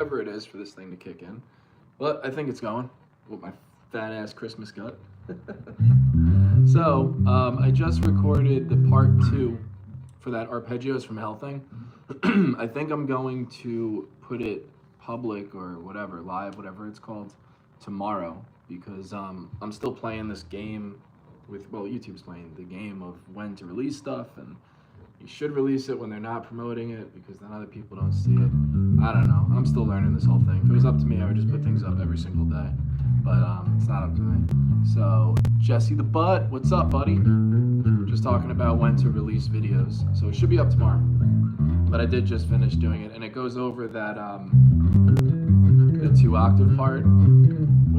whatever it is for this thing to kick in. But I think it's going with my fat ass Christmas gut. So I just recorded the part 2 for that Arpeggios from Hell thing. I think I'm going to put it public or whatever, live, whatever it's called, tomorrow, because I'm still playing this game with, well, YouTube's playing the game of when to release stuff, and you should release it when they're not promoting it, because then other people don't see it. I don't know. I'm still learning this whole thing. If it was up to me, I would just put things up every single day. But it's not up to me. So, Jesse the Butt, what's up, buddy? Just talking about when to release videos. So it should be up tomorrow. But I did just finish doing it, and it goes over that the 2-octave part,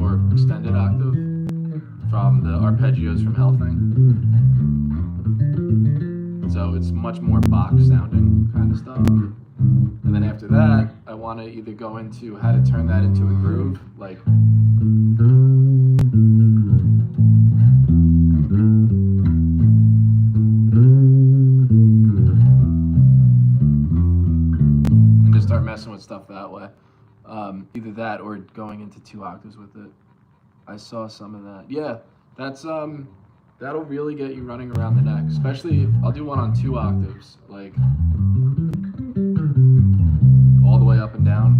or extended octave, from the Arpeggios from Hell thing. So it's much more Bach sounding kind of stuff. And then after that, I want to either go into how to turn that into a groove, like and just start messing with stuff that way. Either that or going into 2 octaves with it. I saw some of that. Yeah, that's that'll really get you running around the neck, especially if I'll do one on 2 octaves, like all the way up and down.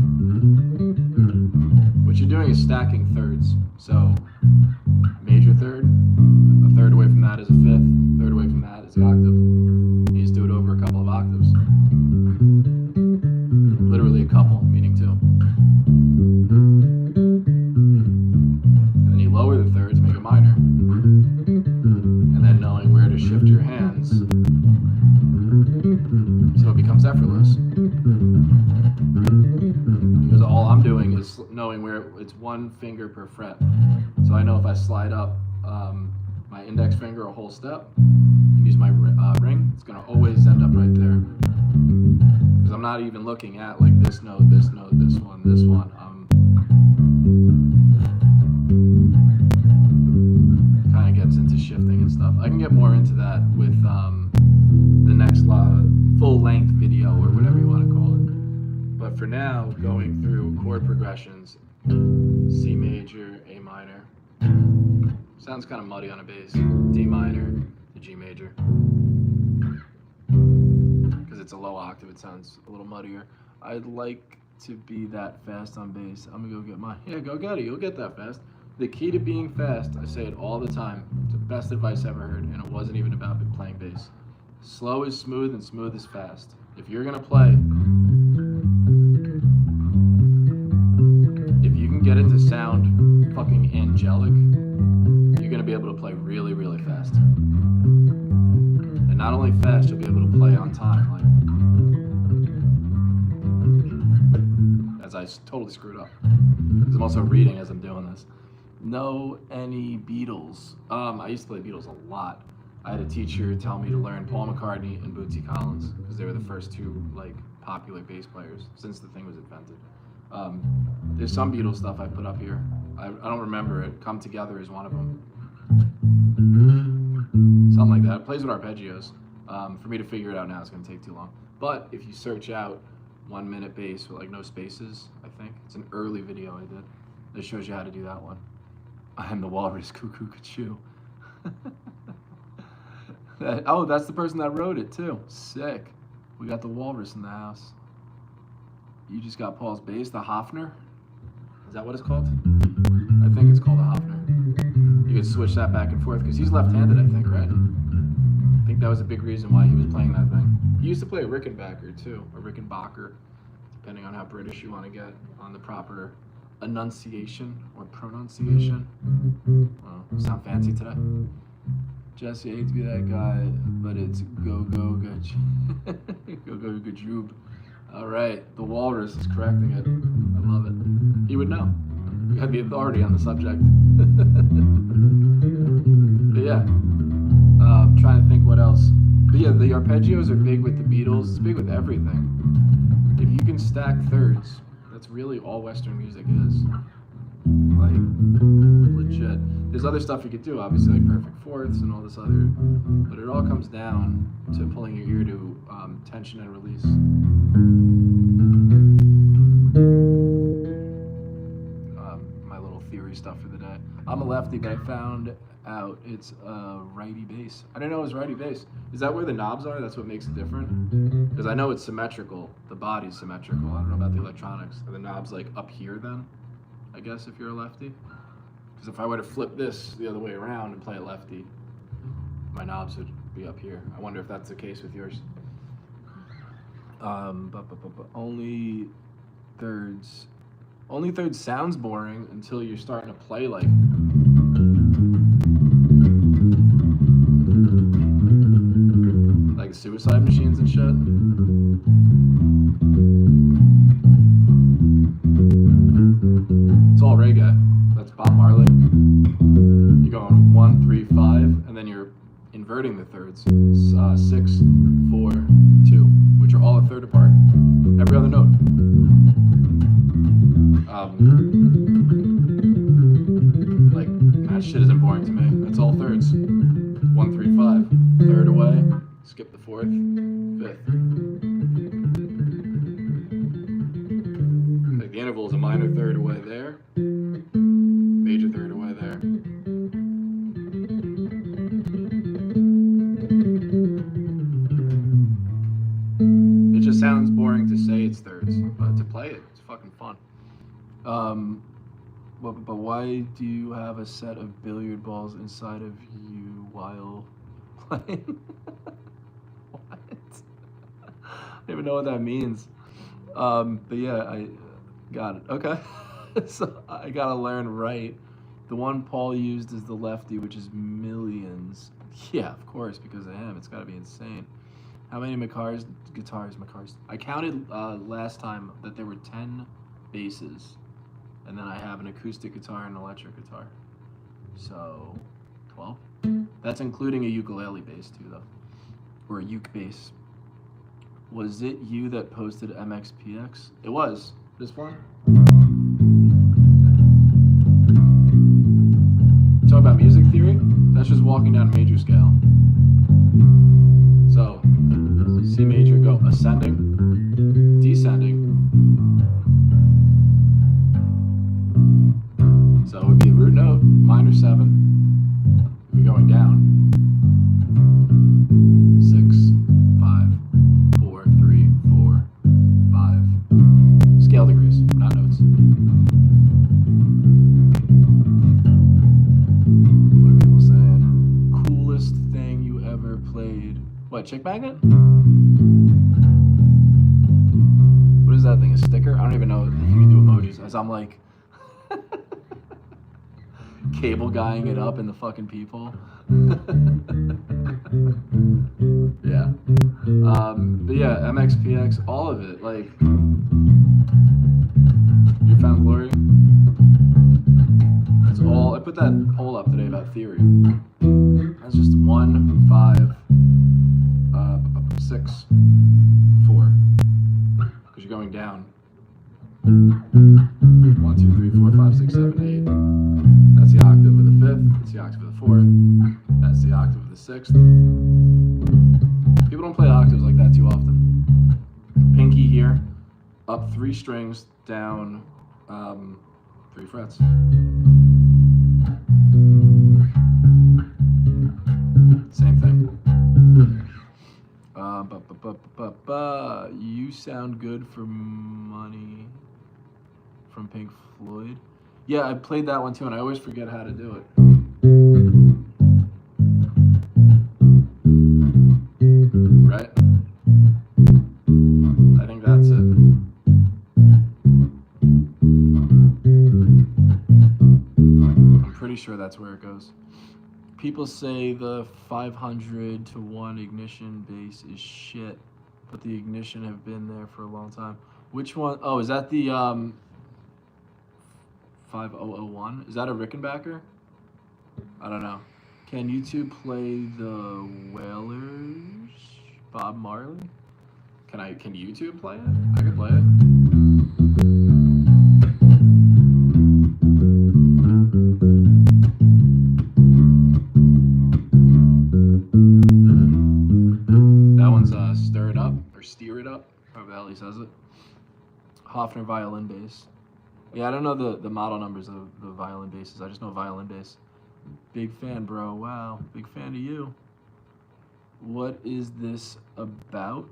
What you're doing is stacking thirds. So major third, a third away from that is a fifth, third away from that is the octave. You just do it over a couple of octaves. Literally a couple, meaning 2. And then you lower the thirds, make a minor. And then knowing where to shift your hands so it becomes effortless. Because all I'm doing is knowing where it's 1 finger per fret. So I know if I slide up my index finger a whole step and use my ring, it's going to always end up right there. Because I'm not even looking at like this note, this note, this one, this one. Kind of gets into shifting and stuff. I can get more into that with the next full-length video or whatever you want to call it. But for now, going through chord progressions, C major, A minor. Sounds kind of muddy on a bass. D minor to G major. Because it's a low octave, it sounds a little muddier. I'd like to be that fast on bass. I'm gonna go get mine. Yeah, go get it. You'll get that fast. The key to being fast, I say it all the time. It's the best advice I ever heard, and it wasn't even about playing bass. Slow is smooth and smooth is fast. If you're gonna play, if you can get it to sound fucking angelic, you're gonna be able to play really, really fast. And not only fast, you'll be able to play on time. Like, as I totally screwed up. Because I'm also reading as I'm doing this. Know any Beatles? I used to play Beatles a lot. I had a teacher tell me to learn Paul McCartney and Bootsy Collins because they were the first 2 like popular bass players since the thing was invented. There's some Beatles stuff I put up here. I don't remember it. Come Together is one of them. Something like that. It plays with arpeggios. For me to figure it out now, it's going to take too long. But if you search out 1 minute bass with like no spaces, I think it's an early video I did that shows you how to do that one. I am the walrus, cuckoo, cuckoo. Oh, that's the person that wrote it too. Sick. We got the walrus in the house. You just got Paul's bass, the Hofner. Is that what it's called? I think it's called a Hofner. You could switch that back and forth because he's left-handed, I think, right? I think that was a big reason why he was playing that thing. He used to play a Rickenbacker too, or Rickenbacker, depending on how British you want to get on the proper enunciation or pronunciation. Well, sound fancy today. Jesse, I hate to be that guy, but it's go Gajube. All right, the walrus is correcting it. I love it. He would know. We had the authority on the subject. But yeah, I'm trying to think what else. But yeah, the arpeggios are big with the Beatles. It's big with everything. If you can stack thirds, that's really all Western music is. Like, legit. There's other stuff you could do, obviously, like perfect fourths and all this other, but it all comes down to pulling your ear to tension and release. I'm a lefty, but I found out it's a righty bass. I didn't know it was righty bass. Is that where the knobs are? That's what makes it different? Because I know it's symmetrical. The body's symmetrical. I don't know about the electronics. Are the knobs like up here then? I guess if you're a lefty? Because if I were to flip this the other way around and play a lefty, my knobs would be up here. I wonder if that's the case with yours. Only thirds. Only thirds sounds boring until you're starting to play like Suicide Machines and shit. It's all reggae. That's Bob Marley. You're going 1, 3, 5, and then you're inverting the thirds. 6, 4, 2, which are all a third apart. Every other note. Like, that shit isn't boring to me. That's all thirds. 1, 3, 5. Third away. Skip the fourth, fifth. Like the interval is a minor third away there, major third away there. It just sounds boring to say it's thirds, but to play it, it's fucking fun. But why do you have a set of billiard balls inside of you while playing? What? I don't even know what that means. But yeah, I got it. Okay. So I gotta learn right. The one Paul used is the lefty, which is millions. Yeah, of course, because of him. It's gotta be insane. How many guitars? I counted last time that there were 10 basses. And then I have an acoustic guitar and an electric guitar. So, 12? That's including a ukulele bass too, though. Or a uke bass. Was it you that posted MXPX? It was. This one? Talk about music theory? That's just walking down a major scale. So, C major, go ascending, descending. So it would be root note, minor 7. If you're going down. 6, 5, 4, 3, 4, 5. Scale degrees, not notes. What are people saying? Coolest thing you ever played? What, Chick Magnet? What is that thing, a sticker? I don't even know if you can do emojis, as I'm like cable guying it up in the fucking people. Yeah. But yeah, MXPX, all of it, like, you found glory? That's all. I put that poll up today about theory. That's just 1, 5, 6, 4. Because you're going down. 1, 2, 3, 4, 5, 6, 7, 8. That's the octave of the 5th. That's the octave of the 4th. That's the octave of the 6th. People don't play octaves like that too often. Pinky here, up 3 strings, down 3 frets. Same thing. You sound good for money from Pink Floyd. Yeah, I played that one too, and I always forget how to do it. Right? I think that's it. I'm pretty sure that's where it goes. People say the 500 to 1 ignition bass is shit, but the ignition have been there for a long time. Which one? Oh, is that the 5001? Is that a Rickenbacker? I don't know. Can YouTube play the Wailers? Bob Marley? Can YouTube play it? I can play it. That one's Stir It Up, or Steer It Up, however the hell he says it. Hofner violin bass. Yeah, I don't know the model numbers of the violin basses. I just know violin bass. Big fan, bro. Wow, big fan of you. What is this about?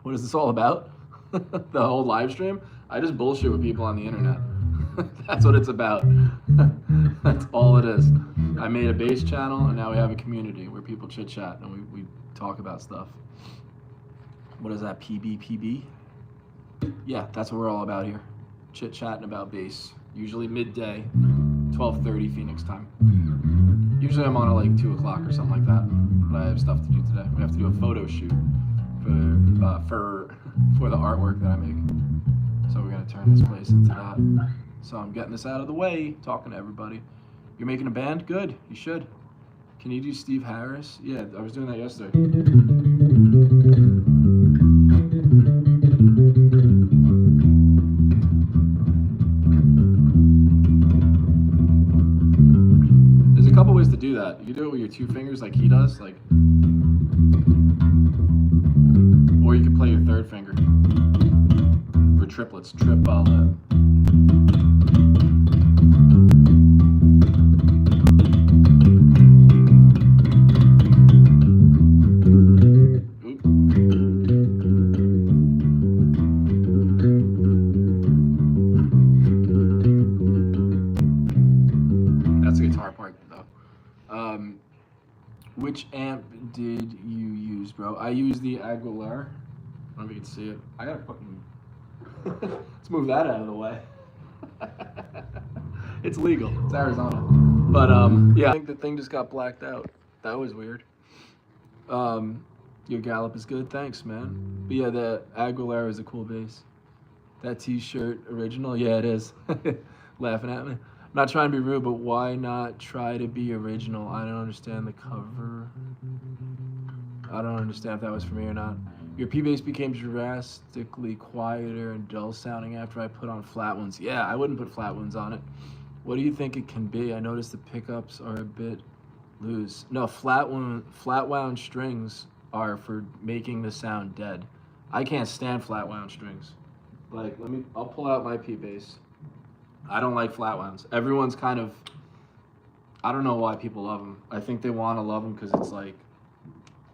What is this all about? The whole live stream? I just bullshit with people on the internet. That's what it's about. That's all it is. I made a bass channel, and now we have a community where people chit chat and we talk about stuff. What is that? PB? Yeah, that's what we're all about here. Chit chatting about bass. Usually midday, 12:30 Phoenix time. Usually I'm on at like 2 o'clock or something like that. But I have stuff to do today. We have to do a photo shoot for the artwork that I make. So we're gonna turn this place into that. So I'm getting this out of the way, talking to everybody. You're making a band? Good, you should. Can you do Steve Harris? Yeah, I was doing that yesterday. There's a couple ways to do that. You can do it with your 2 fingers like he does, like, or you can play your 3rd finger. For triplets, triplet. That's the guitar part though. Which amp did you use, bro? I used the Aguilera. I don't know if you can see it. I gotta fucking let's move that out of the way. It's legal. It's Arizona. But yeah, I think the thing just got blacked out. That was weird. Your Gallop is good. Thanks, man. But yeah, the Aguilera is a cool bass. That t-shirt original? Yeah, it is. Laughing at me. I'm not trying to be rude, but why not try to be original? I don't understand the cover. I don't understand if that was for me or not. Your P-bass became drastically quieter and dull sounding after I put on flat ones. Yeah, I wouldn't put flat ones on it. What do you think it can be? I noticed the pickups are a bit loose. No, flat wound strings are for making the sound dead. I can't stand flat wound strings. Like, I'll pull out my P-bass. I don't like flat wounds. Everyone's kind of, I don't know why people love them. I think they want to love them because it's like,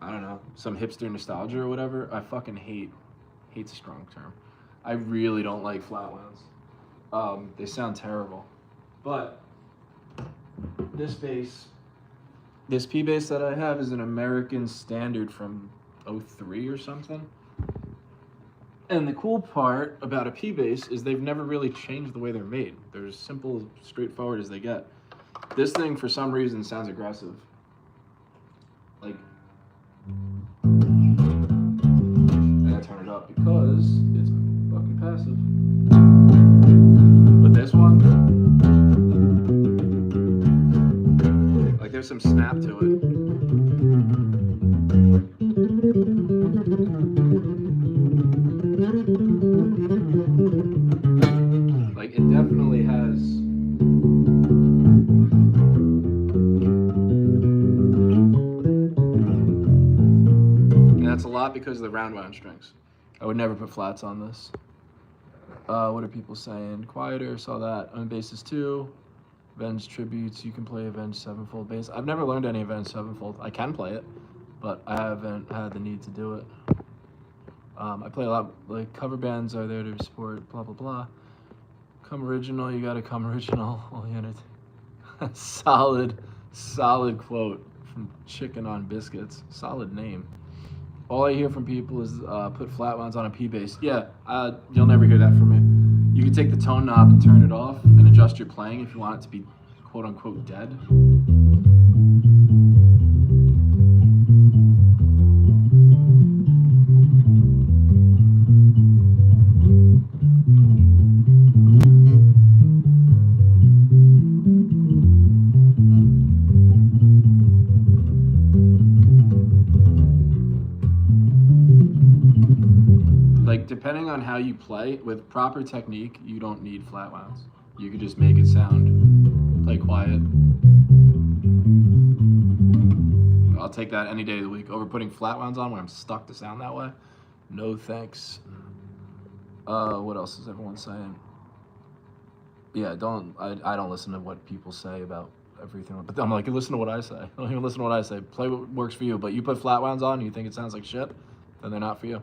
I don't know, some hipster nostalgia or whatever. I fucking hate's a strong term. I really don't like flat wounds. They sound terrible. But this bass, this P-bass that I have is an American Standard from 03 or something. And the cool part about a P-bass is they've never really changed the way they're made. They're as simple, straightforward as they get. This thing, for some reason, sounds aggressive. Like, I gotta turn it up because it's fucking passive. But this one, like, there's some snap to it. Like, it definitely has. And that's a lot because of the round wound strings. I would never put flats on this. What are people saying? Quieter, saw that. On basses too. Avenged tributes, you can play Avenged Sevenfold bass. I've never learned any Avenged Sevenfold. I can play it, but I haven't had the need to do it. I play a lot, like, cover bands are there to support blah blah blah. Come original, you gotta come original. All unit. solid quote from Chicken on Biscuits. Solid name. All I hear from people is put flat wounds on a P-bass. Yeah, you'll never hear that from me. You can take the tone knob and turn it off and adjust your playing if you want it to be quote unquote dead. Like, depending on how you play, with proper technique, you don't need flat wounds. You could just make it sound, play quiet. I'll take that any day of the week over putting flat wounds on when I'm stuck to sound that way. No thanks. What else is everyone saying? Yeah, I don't listen to what people say about everything. But I'm like, listen to what I say. I don't even listen to what I say. Play what works for you. But you put flat wounds on and you think it sounds like shit, then they're not for you.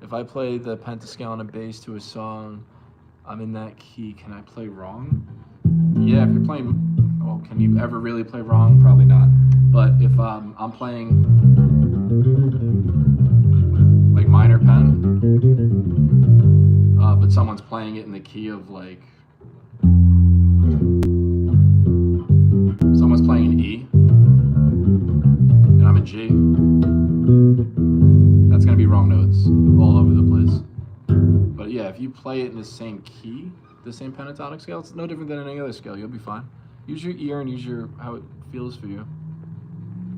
If I play the pentascale on a bass to a song, I'm in that key. Can I play wrong? Yeah, if you're playing, well, can you ever really play wrong? Probably not. But if I'm playing like minor pen, but someone's playing it in the key of like, someone's playing an E, and I'm a G, that's gonna be wrong notes all over the place. But yeah, if you play it in the same key, the same pentatonic scale, it's no different than any other scale. You'll be fine. Use your ear and use your how it feels for you.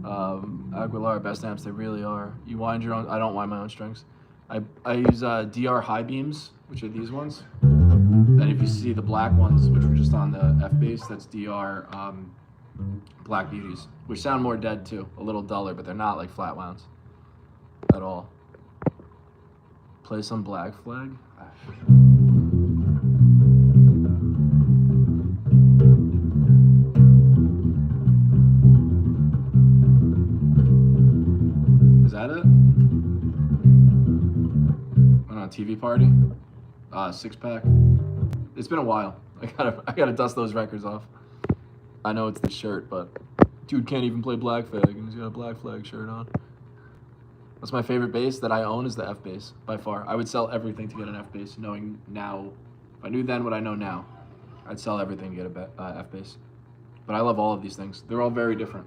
Aguilar, best amps, they really are. You wind your own. I don't wind my own strings. I use DR high beams, which are these ones. And if you see the black ones, which were just on the F bass, that's DR Black Beauties, which sound more dead too, a little duller, but they're not like flat wounds at all. Play some Black Flag. Is that it? Went on a TV party. 6-pack. It's been a while. I gotta dust those records off. I know it's the shirt, but dude can't even play Black Flag and he's got a Black Flag shirt on. That's my favorite bass that I own is the F bass, by far. I would sell everything to get an F bass, knowing now, if I knew then what I know now, I'd sell everything to get a F bass. But I love all of these things. They're all very different.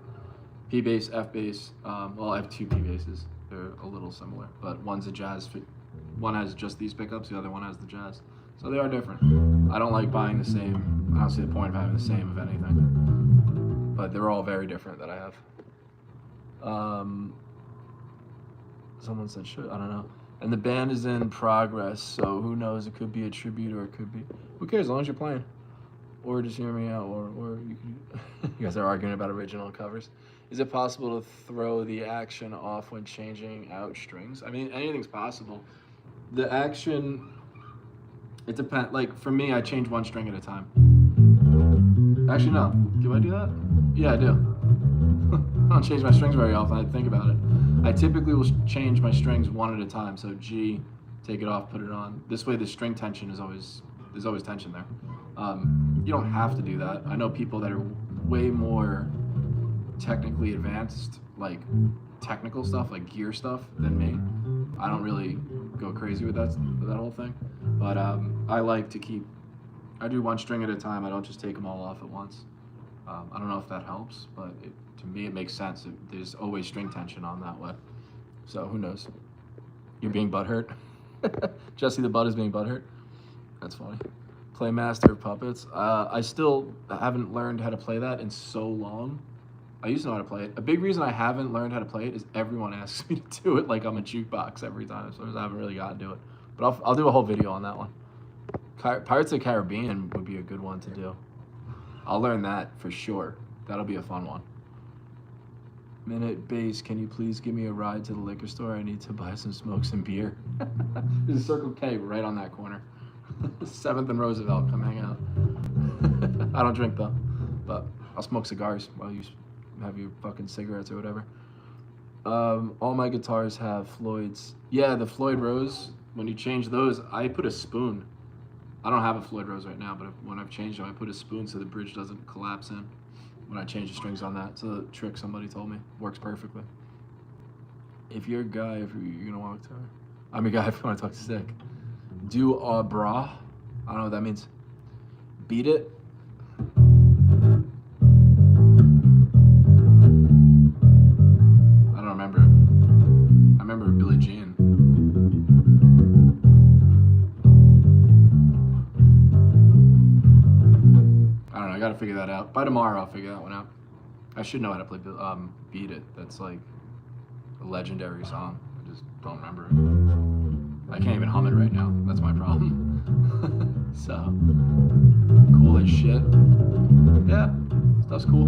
P bass, F bass, well, I have 2 P basses. They're a little similar, but one's a jazz, one has just these pickups, the other one has the jazz. So they are different. I don't like buying the same. I don't see the point of having the same of anything. But they're all very different that I have. Someone said, "Shit, I don't know." And the band is in progress, so who knows? It could be a tribute or it could be. Who cares? As long as you're playing, or just hear me out, or you can. You guys are arguing about original covers. Is it possible to throw the action off when changing out strings? I mean, anything's possible. The action. It depends. Like for me, I change one string at a time. Actually, no. Do I do that? Yeah, I do. I don't change my strings very often. I think about it. I typically will change my strings one at a time. So G, take it off, put it on. This way, the string tension is always there's always tension there. You don't have to do that. I know people that are way more technically advanced, like technical stuff, like gear stuff, than me. I don't really go crazy with that whole thing. But I like to keep. I do one string at a time. I don't just take them all off at once. I don't know if that helps, but to me it makes sense. There's always string tension on that way. So who knows? You're being butthurt? Jesse the Butt is being butthurt? That's funny. Play Master of Puppets. I still haven't learned how to play that in so long. I used to know how to play it. A big reason I haven't learned how to play it is everyone asks me to do it like I'm a jukebox every time, so I haven't really gotten to it. But I'll do a whole video on that one. Pirates of the Caribbean would be a good one to do. I'll learn that for sure. That'll be a fun one. Minute Bass, can you please give me a ride to the liquor store? I need to buy some smokes and beer. There's a Circle K right on that corner. 7th and Roosevelt, come hang out. I don't drink though, but I'll smoke cigars while you have your fucking cigarettes or whatever. All my guitars have Floyd's. Yeah, the Floyd Rose, when you change those, I put a spoon. I don't have a Floyd Rose right now, but when I've changed them, I put a spoon so the bridge doesn't collapse in when I change the strings on that. It's a trick somebody told me. Works perfectly. If you're a guy, if you're gonna walk to her. I'm a guy if you want to talk sick. Do a bra. I don't know what that means. Beat it. I don't remember. I remember Billie Jean. I don't know. I gotta figure that out. By tomorrow, I'll figure that one out. I should know how to play Beat It. That's like a legendary song. I just don't remember it. I can't even hum it right now. That's my problem. So, cool as shit. Yeah, stuff's cool.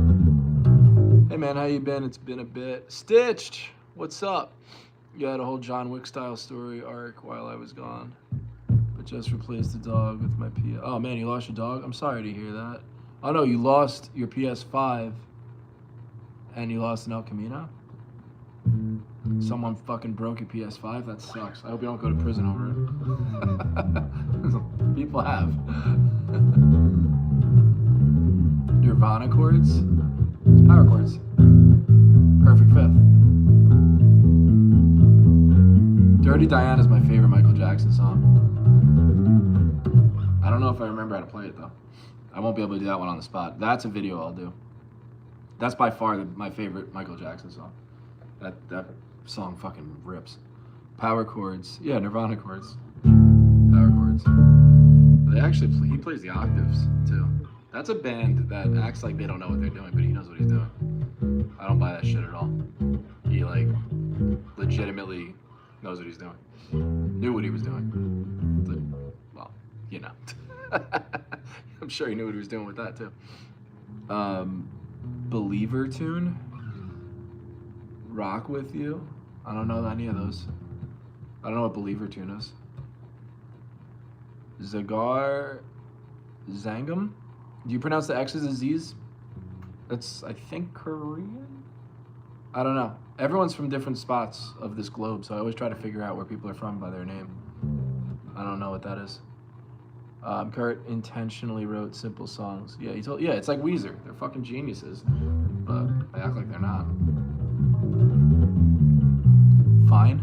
Hey man, how you been? It's been a bit. Stitched, what's up? You had a whole John Wick style story arc while I was gone. I just replaced the dog with my PS. Oh man, you lost your dog? I'm sorry to hear that. Oh no, you lost your PS5 and you lost an El Camino? Someone fucking broke your PS5? That sucks. I hope you don't go to prison over it. People have. Nirvana chords? It's power chords. Perfect fifth. Dirty Diana is my favorite Michael Jackson song. I don't know if I remember how to play it though. I won't be able to do that one on the spot. That's a video I'll do. That's by far my favorite Michael Jackson song. That song fucking rips. Power chords. Yeah, Nirvana chords. Power chords. He plays the octaves too. That's a band that acts like they don't know what they're doing, but he knows what he's doing. I don't buy that shit at all. He like legitimately knows what he's doing. Knew what he was doing. Well, you know. I'm sure he knew what he was doing with that too. Believer tune. Rock With You. I don't know any of those. I don't know what Believer tune is. Zagar Zangam? Do you pronounce the X's as Z's? That's, I think, Korean? I don't know. Everyone's from different spots of this globe, so I always try to figure out where people are from by their name. I don't know what that is. Kurt intentionally wrote simple songs. Yeah, it's like Weezer. They're fucking geniuses, but they act like they're not. Fine.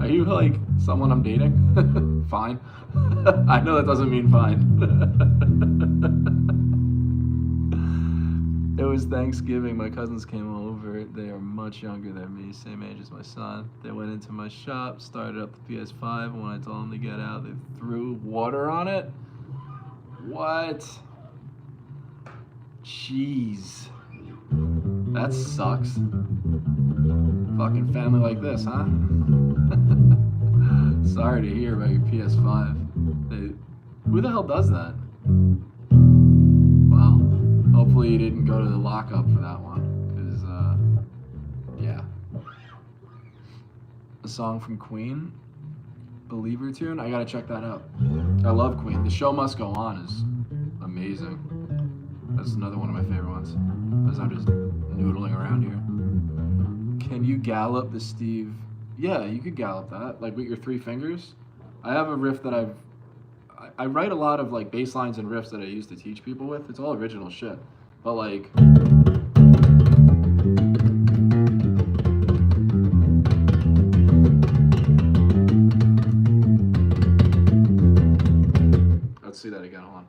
Are you like someone I'm dating? Fine. I know that doesn't mean fine. It was Thanksgiving. My cousins came over. They are much younger than me, same age as my son. They went into my shop, started up the PS5, and when I told them to get out, they threw water on it. What? Jeez. That sucks. Fucking family like this, huh? Sorry to hear about your PS5. Who the hell does that? Well, hopefully you didn't go to the lockup for that one, because, yeah. A song from Queen, Believer tune, I gotta check that out. I love Queen. The Show Must Go On is amazing. That's another one of my favorite ones, as I'm just noodling around here. Can you gallop the Steve? Yeah, you could gallop that, like with your 3 fingers. I have a riff that I write a lot of like bass lines and riffs that I used to teach people with. It's all original shit, but like. Let's see that again, hold on.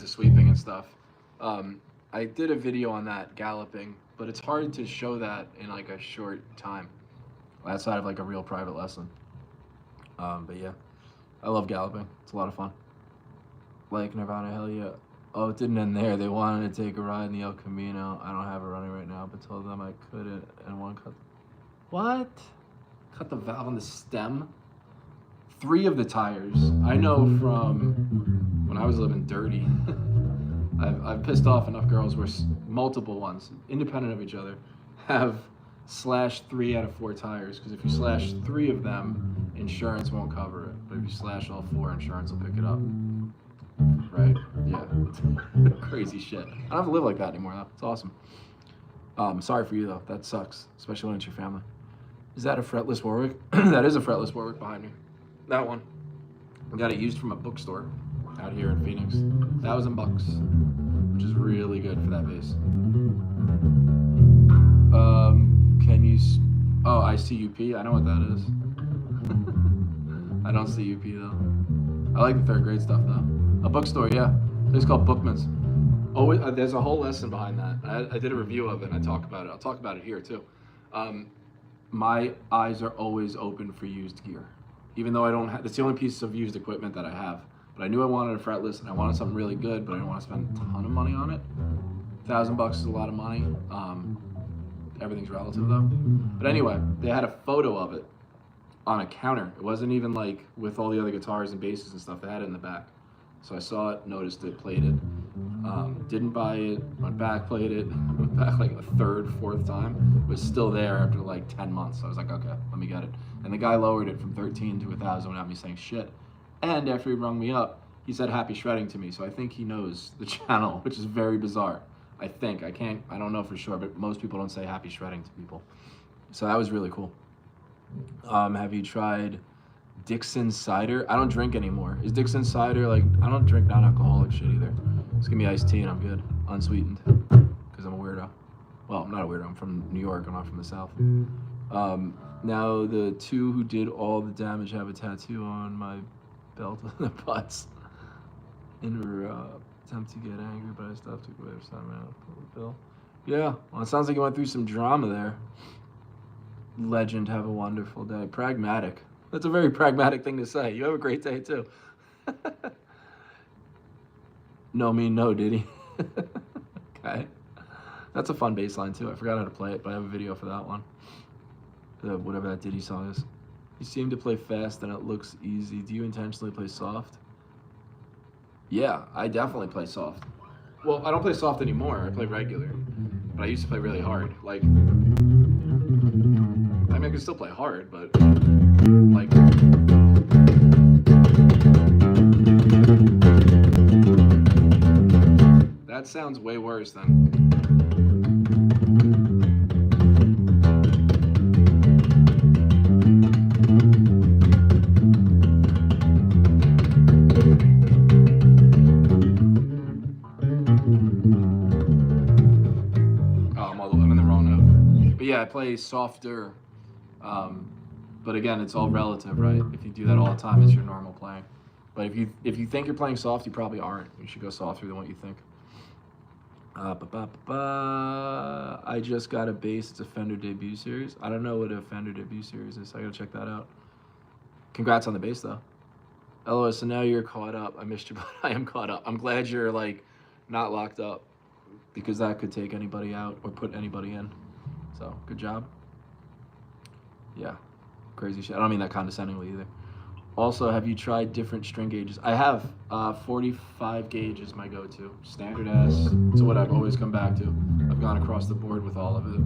Sweeping and stuff. I did a video on that, galloping, but it's hard to show that in like a short time outside of like a real private lesson. But yeah, I love galloping. It's a lot of fun. Like Nirvana, hell yeah. Oh, it didn't end there. They wanted to take a ride in the El Camino. I don't have it running right now, but told them I couldn't, and one cut. What? Cut the valve on the stem? 3 of the tires. I know from when I was living dirty. I've pissed off enough girls where multiple ones, independent of each other, have slashed 3 out of 4 tires. Because if you slash 3 of them, insurance won't cover it. But if you slash all 4, insurance will pick it up. Right? Yeah. Crazy shit. I don't have to live like that anymore though. It's awesome. Sorry for you though. That sucks, especially when it's your family. Is that a fretless Warwick? That is a fretless Warwick behind me. That one. I got it used from a bookstore out here in Phoenix. $1,000, which is really good for that bass. Can you? Oh, I see UP. I know what that is. I don't see UP though. I like the 3rd grade stuff though. A bookstore, yeah. It's called Bookman's. Oh, there's a whole lesson behind that. I did a review of it and I talk about it. I'll talk about it here too. My eyes are always open for used gear. Even though I don't have, that's the only piece of used equipment that I have. But I knew I wanted a fretless and I wanted something really good, but I didn't want to spend a ton of money on it. $1,000 is a lot of money. Everything's relative though. But anyway, they had a photo of it on a counter. It wasn't even like with all the other guitars and basses and stuff. They had it in the back. So I saw it, noticed it, played it. Didn't buy it, went back, played it, went back like a third, fourth time. It was still there after like 10 months. So I was like, okay, let me get it. And the guy lowered it from 13 to 1,000 without me saying shit. And after he rung me up, he said happy shredding to me. So I think he knows the channel, which is very bizarre. I think, I don't know for sure, but most people don't say happy shredding to people. So that was really cool. Have you tried Dixon cider? I don't drink anymore. Is Dixon cider like, I don't drink non-alcoholic shit either. Just give me iced tea and I'm good, unsweetened, because I'm a weirdo. Well, I'm not a weirdo, I'm from New York, I'm not from the South. Now the two who did all the damage have a tattoo on my belt with the butts. In her attempt to get angry, but I stopped, took away some out, pulled the bill. Yeah, well, it sounds like you went through some drama there. Legend, have a wonderful day. Pragmatic. That's a very pragmatic thing to say. You have a great day too. No mean no, did he? Okay. That's a fun bass line too. I forgot how to play it, but I have a video for that one. Whatever that Diddy song is. You seem to play fast and it looks easy. Do you intentionally play soft? Yeah, I definitely play soft. Well, I don't play soft anymore. I play regular. But I used to play really hard. Like, I mean, I can still play hard, but like, that sounds way worse than. Yeah, I play softer, but again, it's all relative, right? If you do that all the time, it's your normal playing. But if you think you're playing soft, you probably aren't. You should go softer than what you think. I just got a bass. It's a Fender debut series. I don't know what a Fender debut series is. So I gotta check that out. Congrats on the bass, though. LOS, so now you're caught up. I missed you, but I am caught up. I'm glad you're like not locked up, because that could take anybody out or put anybody in. So, good job. Yeah, crazy shit. I don't mean that condescendingly either. Also, have you tried different string gauges? I have. 45 gauge is my go-to. Standard ass. It's what I've always come back to. I've gone across the board with all of it.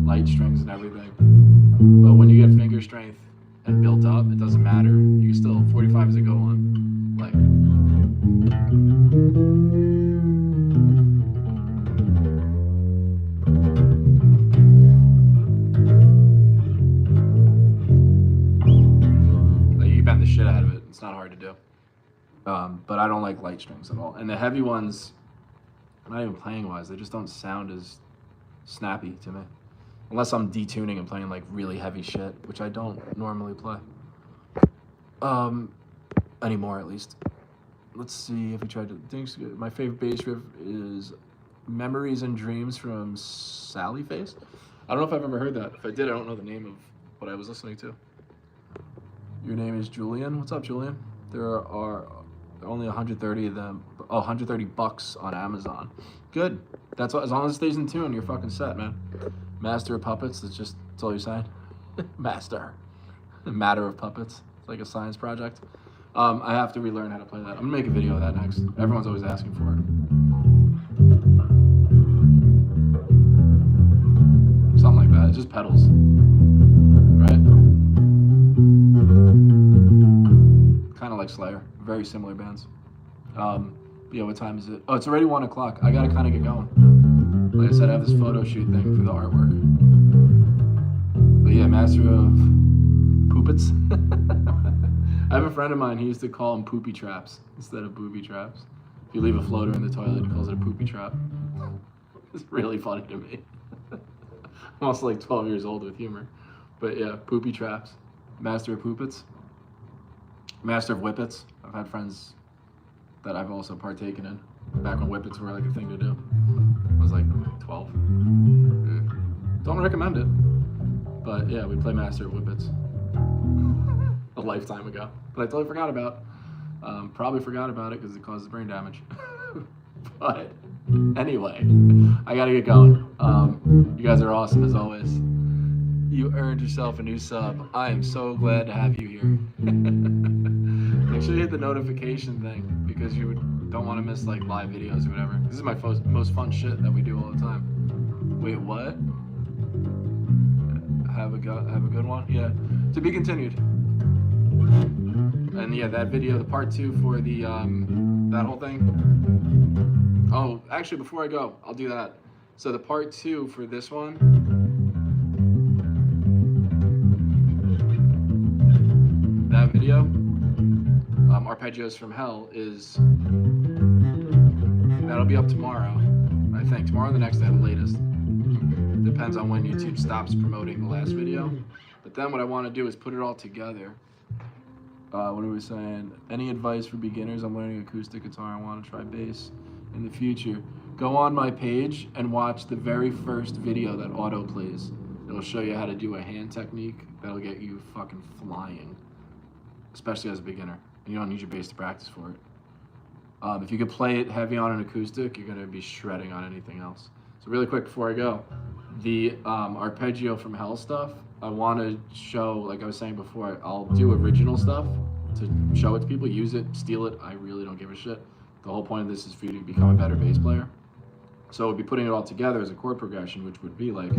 Light strings and everything. But when you get finger strength and built up, it doesn't matter. You still, 45 is a go-on. Like... bend the shit out of it. It's not hard to do. But I don't like light strings at all. And the heavy ones, not even playing wise, they just don't sound as snappy to me. Unless I'm detuning and playing like really heavy shit, which I don't normally play. Anymore at least. Let's see if we tried to think. My favorite bass riff is Memories and Dreams from Sally Face. I don't know if I've ever heard that. If I did, I don't know the name of what I was listening to. Your name is Julian. What's up, Julian? There are only 130 of them. Oh, $130 on Amazon. Good. That's what, as long as it stays in tune, you're fucking set, man. Master of Puppets. That's all you're saying. Master. Matter of Puppets. It's like a science project. I have to relearn how to play that. I'm gonna make a video of that next. Everyone's always asking for it. Something like that. It's just pedals, right? Kind of like Slayer, very similar bands. Yeah, what time is it? Oh, it's already 1 o'clock. I gotta kind of get going. Like I said, I have this photo shoot thing for the artwork. But yeah, Master of Poopits. I have a friend of mine, he used to call them poopy traps instead of booby traps. If you leave a floater in the toilet, he calls it a poopy trap. It's really funny to me. I'm almost like 12 years old with humor. But yeah, poopy traps. Master of Poopits. Master of Whippets. I've had friends that I've also partaken in. Back when whippets were like a thing to do. I was like 12. Don't recommend it. But yeah, we play Master of Whippets. A lifetime ago. But I totally forgot about. Probably forgot about it because it causes brain damage. But Anyway, I gotta get going. You guys are awesome as always. You earned yourself a new sub. I am so glad to have you here. Make sure you hit the notification thing because you don't want to miss like live videos or whatever. This is my most fun shit that we do all the time. Wait, what? Have a good one? Yeah. To be continued. And yeah, that video, the part 2 for the that whole thing. Oh, actually, before I go, I'll do that. So the part 2 for this one. That video, Arpeggios from Hell, that'll be up tomorrow. I think tomorrow or the next day, the latest. Depends on when YouTube stops promoting the last video. But then what I want to do is put it all together. What are we saying? Any advice for beginners? I'm learning acoustic guitar. I want to try bass in the future. Go on my page and watch the very first video that auto plays. It'll show you how to do a hand technique that'll get you fucking flying, especially as a beginner. And you don't need your bass to practice for it. If you could play it heavy on an acoustic, you're going to be shredding on anything else. So really quick before I go, the Arpeggio from Hell stuff, I want to show, like I was saying before, I'll do original stuff to show it to people, use it, steal it. I really don't give a shit. The whole point of this is for you to become a better bass player. So we'd be putting it all together as a chord progression, which would be like...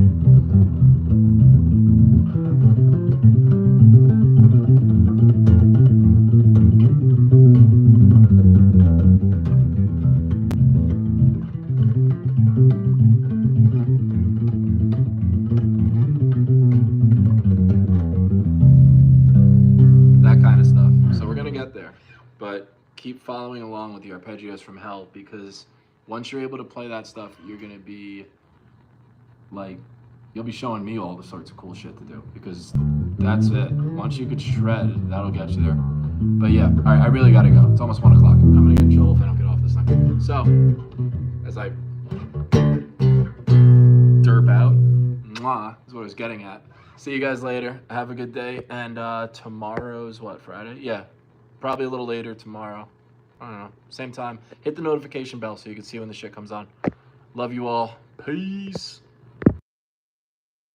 But keep following along with the Arpeggios from Hell, because once you're able to play that stuff, you're going to be like, you'll be showing me all the sorts of cool shit to do, because that's it. Once you could shred, that'll get you there. But yeah, all right, I really got to go. It's almost 1 o'clock. I'm going to get in trouble if I don't get off this thing. So, as I derp out, mwah, is what I was getting at. See you guys later. Have a good day. And tomorrow's what, Friday? Yeah. Probably a little later tomorrow. I don't know. Same time. Hit the notification bell so you can see when the shit comes on. Love you all. Peace.